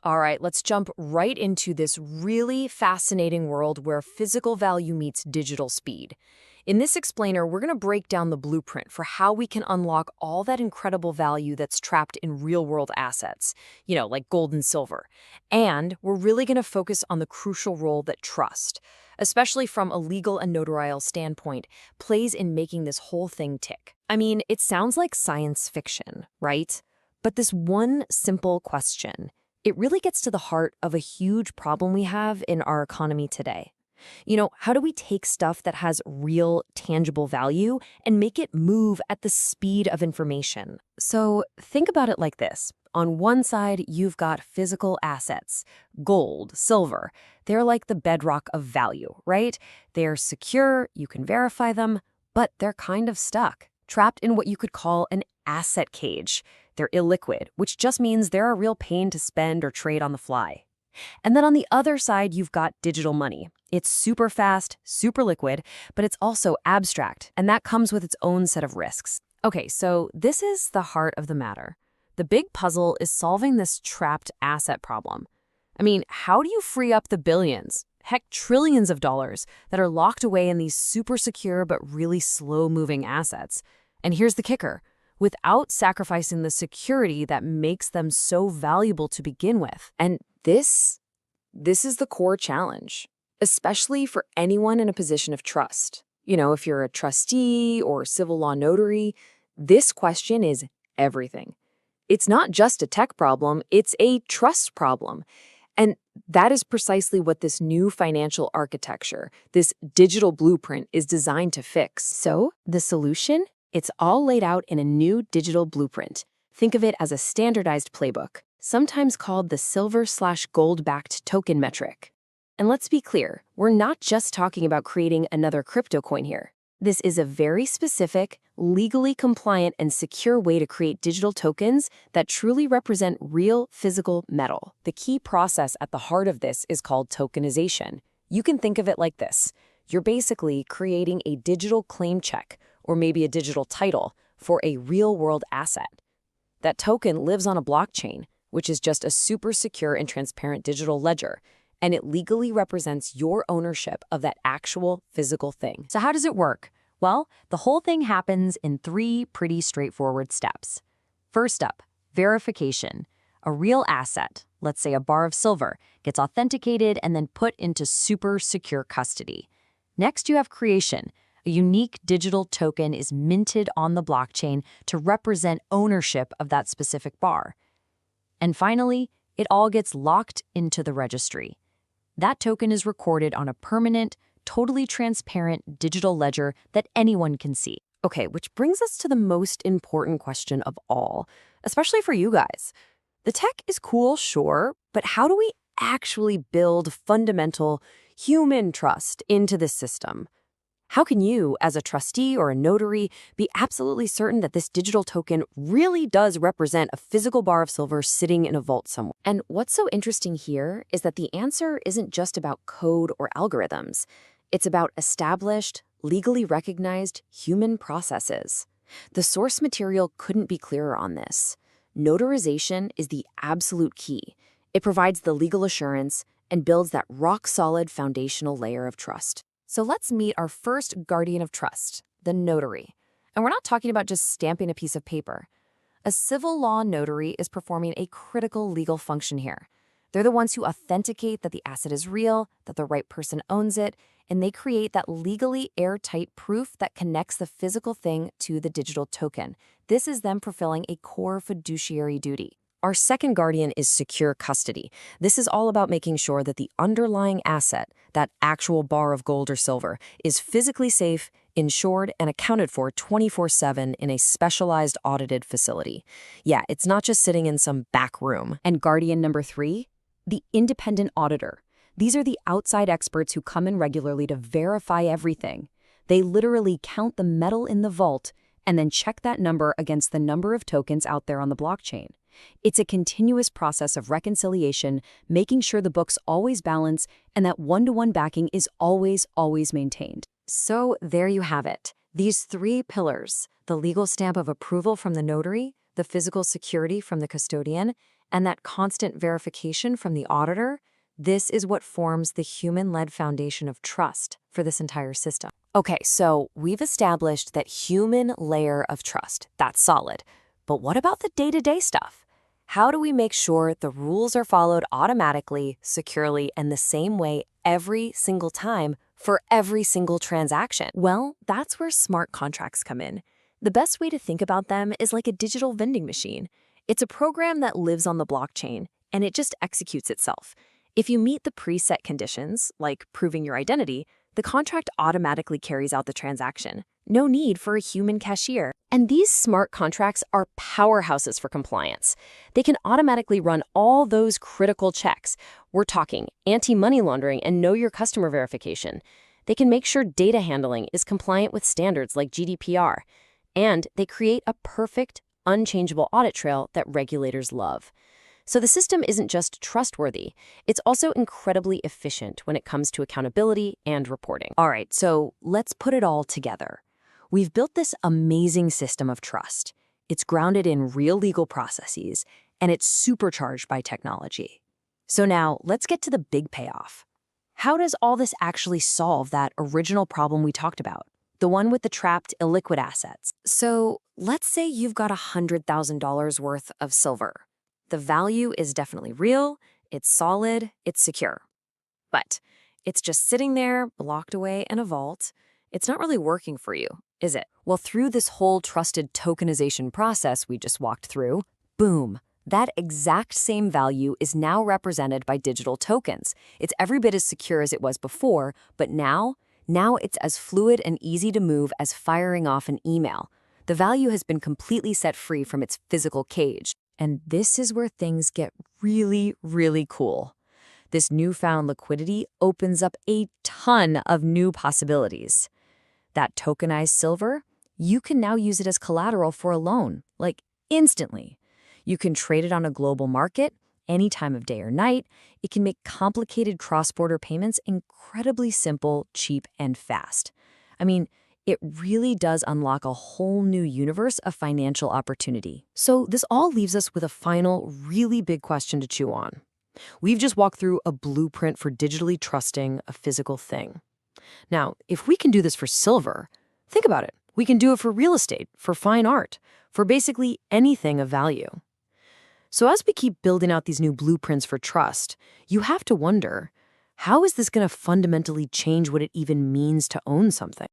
All right, let's jump right into this really fascinating world where physical value meets digital speed. In this explainer, we're going to break down the blueprint for how we can unlock all that incredible value that's trapped in real-world assets, like gold and silver. And we're really going to focus on the crucial role that trust, especially from a legal and notarial standpoint, plays in making this whole thing tick. I mean, it sounds like science fiction, right? But this one simple question, it really gets to the heart of a huge problem we have in our economy today. How do we take stuff that has real, tangible value and make it move at the speed of information? So think about it like this. On one side, you've got physical assets, gold, silver. They're like the bedrock of value, right? They're secure, you can verify them, but they're kind of stuck, trapped in what you could call an asset cage. They're illiquid, which just means they're a real pain to spend or trade on the fly. And then on the other side, you've got digital money. It's super fast, super liquid, but it's also abstract, and that comes with its own set of risks. Okay, so this is the heart of the matter. The big puzzle is solving this trapped asset problem. I mean, how do you free up the billions, heck, trillions of dollars that are locked away in these super secure but really slow-moving assets? And here's the kicker. Without sacrificing the security that makes them so valuable to begin with. And this is the core challenge, especially for anyone in a position of trust. If you're a trustee or civil law notary, this question is everything. It's not just a tech problem, it's a trust problem. And that is precisely what this new financial architecture, this digital blueprint, is designed to fix. So, the solution? It's all laid out in a new digital blueprint. Think of it as a standardized playbook, sometimes called the silver/gold-backed token metric. And let's be clear, we're not just talking about creating another crypto coin here. This is a very specific, legally compliant, and secure way to create digital tokens that truly represent real physical metal. The key process at the heart of this is called tokenization. You can think of it like this. You're basically creating a digital claim check, or maybe a digital title, for a real-world asset. That token lives on a blockchain, which is just a super secure and transparent digital ledger, and it legally represents your ownership of that actual physical thing. So how does it work? Well, the whole thing happens in 3 pretty straightforward steps. First up, verification. A real asset, let's say a bar of silver, gets authenticated and then put into super secure custody. Next, you have creation. A unique digital token is minted on the blockchain to represent ownership of that specific bar. And finally, it all gets locked into the registry. That token is recorded on a permanent, totally transparent digital ledger that anyone can see. Okay, which brings us to the most important question of all, especially for you guys. The tech is cool, sure, but how do we actually build fundamental human trust into this system? How can you, as a trustee or a notary, be absolutely certain that this digital token really does represent a physical bar of silver sitting in a vault somewhere? And what's so interesting here is that the answer isn't just about code or algorithms. It's about established, legally recognized human processes. The source material couldn't be clearer on this. Notarization is the absolute key. It provides the legal assurance and builds that rock-solid foundational layer of trust. So let's meet our first guardian of trust, the notary. And we're not talking about just stamping a piece of paper. A civil law notary is performing a critical legal function here. They're the ones who authenticate that the asset is real, that the right person owns it, and they create that legally airtight proof that connects the physical thing to the digital token. This is them fulfilling a core fiduciary duty. Our second guardian is secure custody. This is all about making sure that the underlying asset, that actual bar of gold or silver, is physically safe, insured, and accounted for 24/7 in a specialized audited facility. Yeah, it's not just sitting in some back room. And guardian number 3, the independent auditor. These are the outside experts who come in regularly to verify everything. They literally count the metal in the vault and then check that number against the number of tokens out there on the blockchain. It's a continuous process of reconciliation, making sure the books always balance and that one-to-one backing is always maintained. So there you have it. These 3 pillars, the legal stamp of approval from the notary, the physical security from the custodian, And that constant verification from the auditor, this is what forms the human-led foundation of trust for this entire system. Okay, so we've established that human layer of trust. That's solid. But what about the day-to-day stuff? How do we make sure the rules are followed automatically, securely, and the same way every single time for every single transaction? Well, that's where smart contracts come in. The best way to think about them is like a digital vending machine. It's a program that lives on the blockchain, and it just executes itself. If you meet the preset conditions, like proving your identity, the contract automatically carries out the transaction. No need for a human cashier. And these smart contracts are powerhouses for compliance. They can automatically run all those critical checks. We're talking anti-money laundering and know your customer verification. They can make sure data handling is compliant with standards like GDPR. And they create a perfect, unchangeable audit trail that regulators love. So the system isn't just trustworthy, it's also incredibly efficient when it comes to accountability and reporting. All right, so let's put it all together. We've built this amazing system of trust. It's grounded in real legal processes, and it's supercharged by technology. So now let's get to the big payoff. How does all this actually solve that original problem we talked about? The one with the trapped illiquid assets. So let's say you've got $100,000 worth of silver. The value is definitely real, it's solid, it's secure. But it's just sitting there, locked away in a vault. It's not really working for you, is it? Well, through this whole trusted tokenization process we just walked through, boom, that exact same value is now represented by digital tokens. It's every bit as secure as it was before, but now it's as fluid and easy to move as firing off an email. The value has been completely set free from its physical cage. And this is where things get really, really cool. This newfound liquidity opens up a ton of new possibilities. That tokenized silver, you can now use it as collateral for a loan, like instantly. You can trade it on a global market, any time of day or night. It can make complicated cross-border payments incredibly simple, cheap, and fast. I mean, it really does unlock a whole new universe of financial opportunity. So this all leaves us with a final, really big question to chew on. We've just walked through a blueprint for digitally trusting a physical thing. Now, if we can do this for silver, think about it. We can do it for real estate, for fine art, for basically anything of value. So as we keep building out these new blueprints for trust, you have to wonder, how is this going to fundamentally change what it even means to own something?